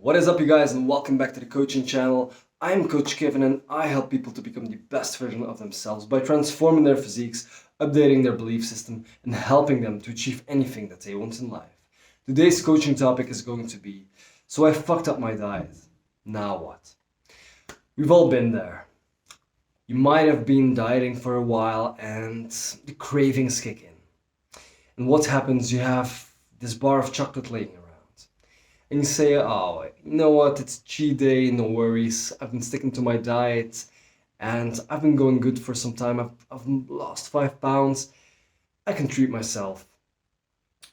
What is up, you guys, and welcome back to the coaching channel. I'm Coach Kevin, and I help people to become the best version of themselves by transforming their physiques, updating their belief system, and helping them to achieve anything that they want in life. Today's coaching topic is going to be, so I fucked up my diet. Now what? We've all been there. You might have been dieting for a while and the cravings kick in. And what happens? You have this bar of chocolate laying around. And you say, oh, you know what, it's cheat day, no worries. I've been sticking to my diet and I've been going good for some time. I've lost 5 pounds. I can treat myself.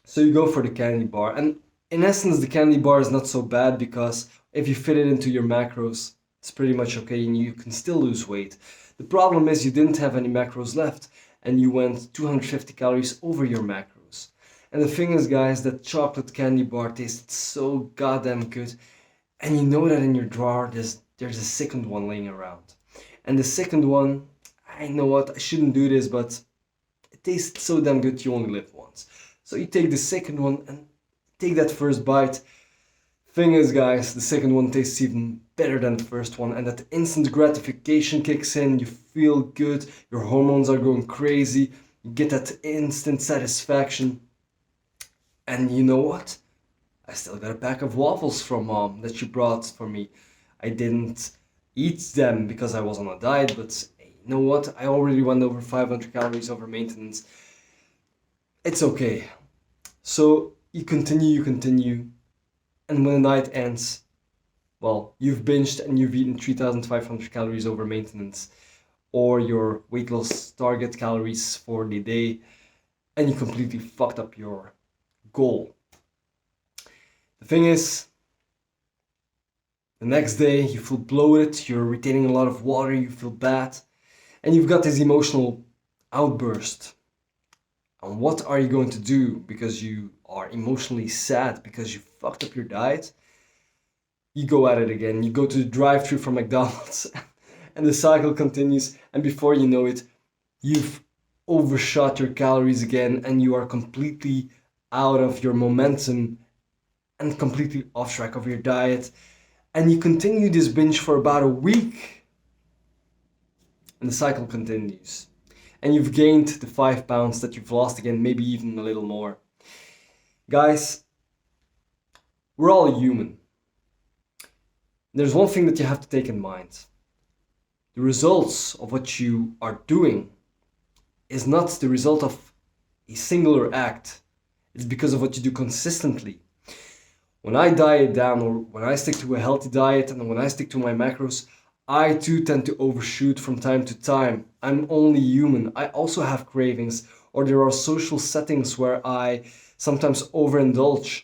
So you go for the candy bar. And in essence, the candy bar is not so bad because if you fit it into your macros, it's pretty much okay and you can still lose weight. The problem is you didn't have any macros left and you went 250 calories over your macros. And the thing is, guys, that chocolate candy bar tasted so goddamn good. And you know that in your drawer there's a second one laying around. And the second one, I know what, I shouldn't do this, but it tastes so damn good you only live once. So you take the second one and take that first bite. Thing is, guys, the second one tastes even better than the first one, and that instant gratification kicks in, you feel good, your hormones are going crazy, you get that instant satisfaction. And you know what? I still got a pack of waffles from mom that she brought for me. I didn't eat them because I was on a diet, but you know what? I already went over 500 calories over maintenance. It's okay. So you continue, and when the night ends, well, you've binged and you've eaten 3,500 calories over maintenance, or your weight loss target calories for the day, and you completely fucked up your goal. The thing is, the next day you feel bloated, you're retaining a lot of water, you feel bad, and you've got this emotional outburst. And what are you going to do because you are emotionally sad because you fucked up your diet? You go at it again. You go to the drive-thru from McDonald's and the cycle continues, and before you know it, you've overshot your calories again and you are completely out of your momentum and completely off track of your diet. And you continue this binge for about a week and the cycle continues. And you've gained the 5 pounds that you've lost again, maybe even a little more. Guys, we're all human. There's one thing that you have to take in mind. The results of what you are doing is not the result of a singular act. It's because of what you do consistently. When I diet down, or when I stick to a healthy diet and when I stick to my macros, I too tend to overshoot from time to time. I'm only human. I also have cravings, or there are social settings where I sometimes overindulge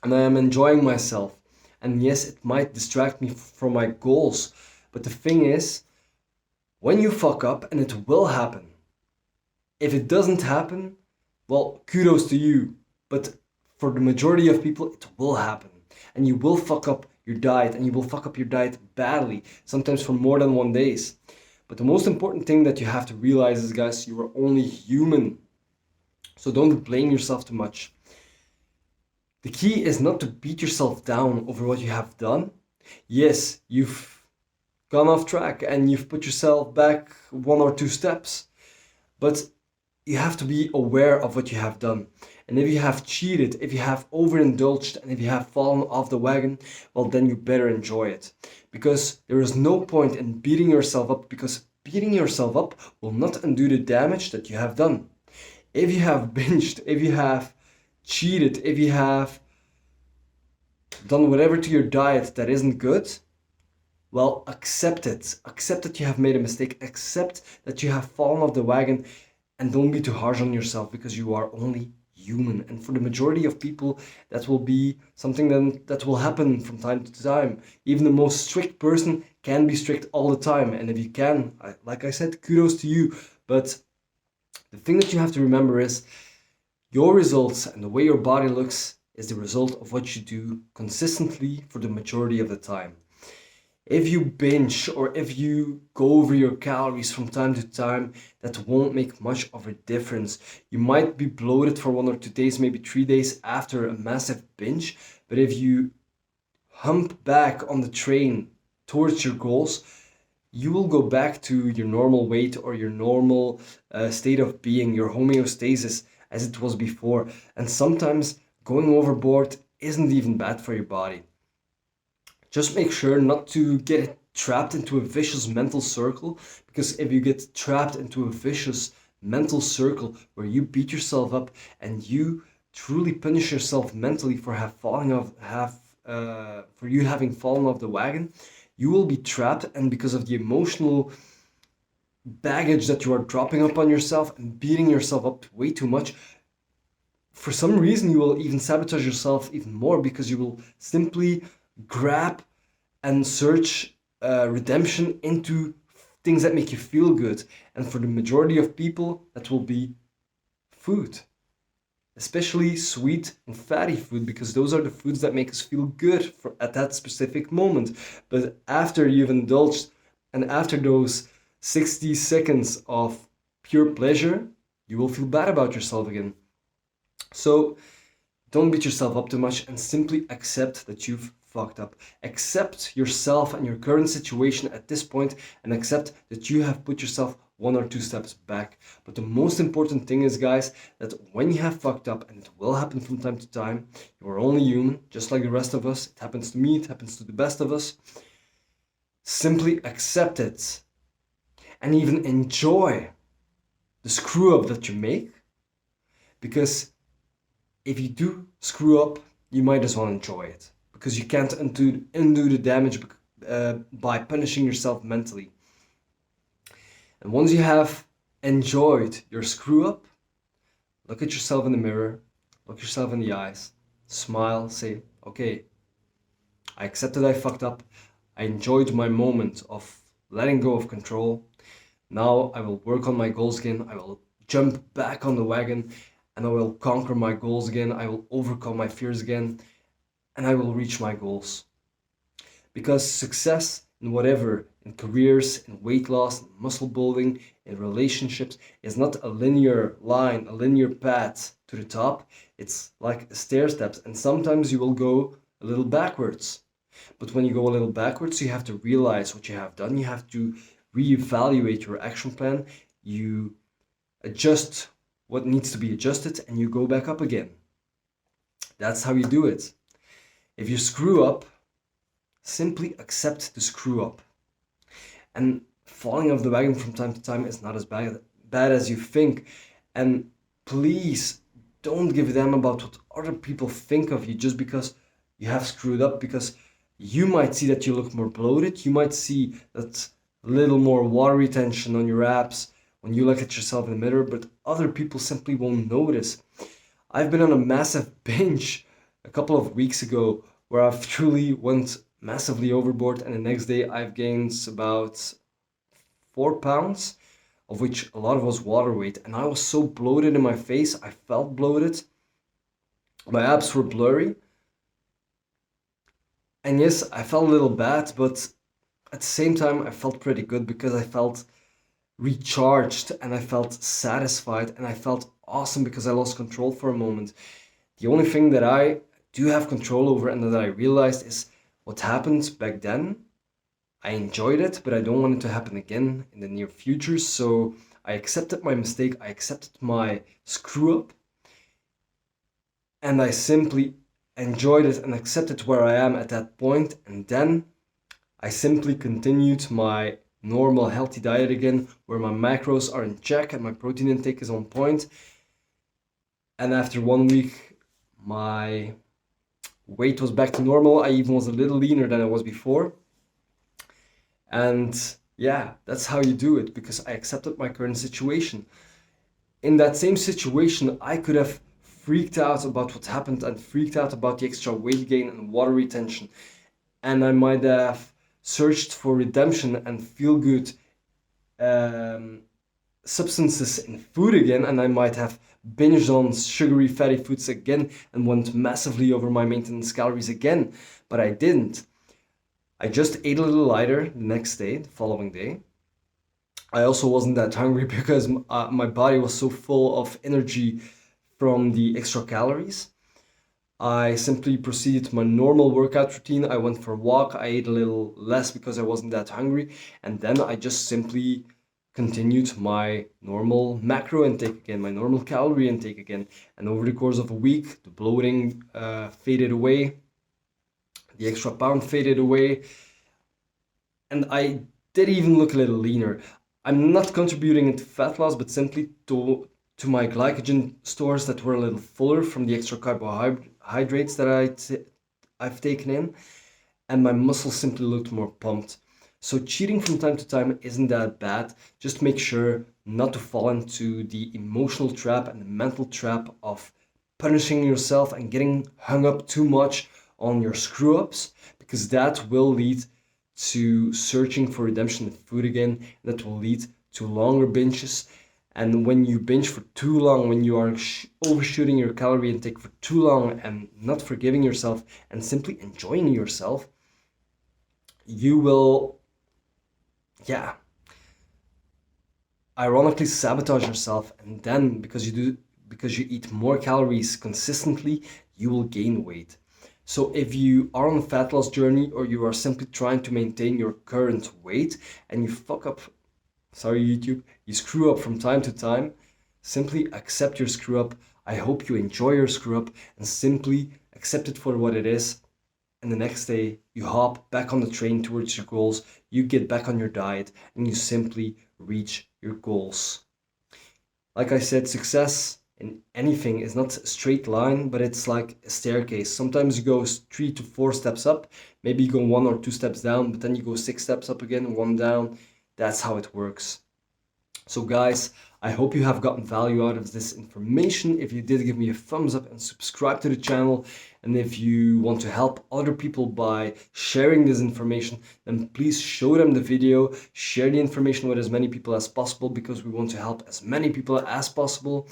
and I am enjoying myself. And yes, it might distract me from my goals. But the thing is, when you fuck up, and it will happen, if it doesn't happen, well, kudos to you. But for the majority of people, it will happen. And you will fuck up your diet, and you will fuck up your diet badly, sometimes for more than 1 day. But the most important thing that you have to realize is, guys, you are only human. So don't blame yourself too much. The key is not to beat yourself down over what you have done. Yes, you've gone off track and you've put yourself back 1 or 2 steps. But you have to be aware of what you have done. And if you have cheated, if you have overindulged, and if you have fallen off the wagon, well, then you better enjoy it. Because there is no point in beating yourself up, because beating yourself up will not undo the damage that you have done. If you have binged, if you have cheated, if you have done whatever to your diet that isn't good, well, accept it. Accept that you have made a mistake. Accept that you have fallen off the wagon. And don't be too harsh on yourself, because you are only human. And for the majority of people, that will be something that will happen from time to time. Even the most strict person can be strict all the time. And if you can, like I said, kudos to you. But the thing that you have to remember is your results and the way your body looks is the result of what you do consistently for the majority of the time. If you binge or if you go over your calories from time to time, that won't make much of a difference. You might be bloated for 1 or 2 days, maybe 3 days after a massive binge, but if you hump back on the train towards your goals, you will go back to your normal weight or your normal state of being, your homeostasis as it was before. And sometimes going overboard isn't even bad for your body. Just make sure not to get trapped into a vicious mental circle, because if you get trapped into a vicious mental circle where you beat yourself up and you truly punish yourself mentally for for you having fallen off the wagon, you will be trapped, and because of the emotional baggage that you are dropping up on yourself and beating yourself up way too much, for some reason you will even sabotage yourself even more, because you will simply grab and search redemption into things that make you feel good. And for the majority of people, that will be food, especially sweet and fatty food, because those are the foods that make us feel good at that specific moment. But after you've indulged and after those 60 seconds of pure pleasure, you will feel bad about yourself again. So don't beat yourself up too much and simply accept that you've fucked up. Accept yourself and your current situation at this point, and accept that you have put yourself 1 or 2 steps back. But the most important thing is, guys, that when you have fucked up, and it will happen from time to time, you are only human, just like the rest of us. It happens to me, it happens to the best of us. Simply accept it and even enjoy the screw up that you make, because if you do screw up, you might as well enjoy it, because you can't undo the damage by punishing yourself mentally. And once you have enjoyed your screw up, look at yourself in the mirror, look yourself in the eyes, smile, say, okay, I accepted I fucked up, I enjoyed my moment of letting go of control. Now I will work on my goals again, I will jump back on the wagon, and I will conquer my goals again, I will overcome my fears again, and I will reach my goals. Because success in whatever, in careers, in weight loss, in muscle building, in relationships, is not a linear line, a linear path to the top. It's like stair steps, and sometimes you will go a little backwards. But when you go a little backwards, you have to realize what you have done. You have to reevaluate your action plan. You adjust what needs to be adjusted, and you go back up again. That's how you do it. If you screw up, simply accept the screw up. And falling off the wagon from time to time is not as bad as you think. And please don't give a damn about what other people think of you just because you have screwed up, because you might see that you look more bloated, you might see that little more water retention on your abs when you look at yourself in the mirror, but other people simply won't notice. I've been on a massive binge a couple of weeks ago where I've truly went massively overboard, and the next day I've gained about 4 pounds, of which a lot of was water weight, and I was so bloated in my face. I felt bloated, my abs were blurry, and yes, I felt a little bad, but at the same time I felt pretty good, because I felt recharged and I felt satisfied and I felt awesome because I lost control for a moment. The only thing that I do have control over and that I realized is what happened back then. I enjoyed it, but I don't want it to happen again in the near future. So I accepted my mistake, I accepted my screw up, and I simply enjoyed it and accepted where I am at that point. And then I simply continued my normal healthy diet again, where my macros are in check and my protein intake is on point. And after 1 week, my weight was back to normal. I even was a little leaner than I was before. And yeah, that's how you do it, because I accepted my current situation. In that same situation, I could have freaked out about what happened and freaked out about the extra weight gain and water retention. And I might have searched for redemption and feel good substances in food again, and I might have binged on sugary fatty foods again and went massively over my maintenance calories again, but I didn't. I just ate a little lighter the next day, the following day. I also wasn't that hungry because my body was so full of energy from the extra calories. I simply proceeded to my normal workout routine. I went for a walk, I ate a little less because I wasn't that hungry, and then I just simply continued my normal macro intake again, my normal calorie intake again. And over the course of a week, the bloating faded away, the extra pound faded away, and I did even look a little leaner. I'm not contributing to fat loss, but simply to my glycogen stores that were a little fuller from the extra carbohydrates that I've taken in, and my muscles simply looked more pumped. So cheating from time to time isn't that bad. Just make sure not to fall into the emotional trap and the mental trap of punishing yourself and getting hung up too much on your screw ups, because that will lead to searching for redemption in food again. That will lead to longer binges. And when you binge for too long, when you are overshooting your calorie intake for too long and not forgiving yourself and simply enjoying yourself, you will, yeah, ironically sabotage yourself. And then because you eat more calories consistently, you will gain weight. So if you are on a fat loss journey, or you are simply trying to maintain your current weight and you fuck up, sorry YouTube, you screw up from time to time, simply accept your screw up. I hope you enjoy your screw up and simply accept it for what it is. And the next day you hop back on the train towards your goals, you get back on your diet, and you simply reach your goals. Like I said, success in anything is not a straight line, but it's like a staircase. Sometimes you go 3 to 4 steps up, maybe you go 1 or 2 steps down, but then you go 6 steps up again, 1 down. That's how it works. So guys, I hope you have gotten value out of this information. If you did, give me a thumbs up and subscribe to the channel. And if you want to help other people by sharing this information, then please show them the video, share the information with as many people as possible, because we want to help as many people as possible.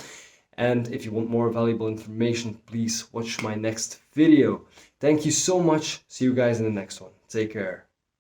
And if you want more valuable information, please watch my next video. Thank you so much. See you guys in the next one. Take care.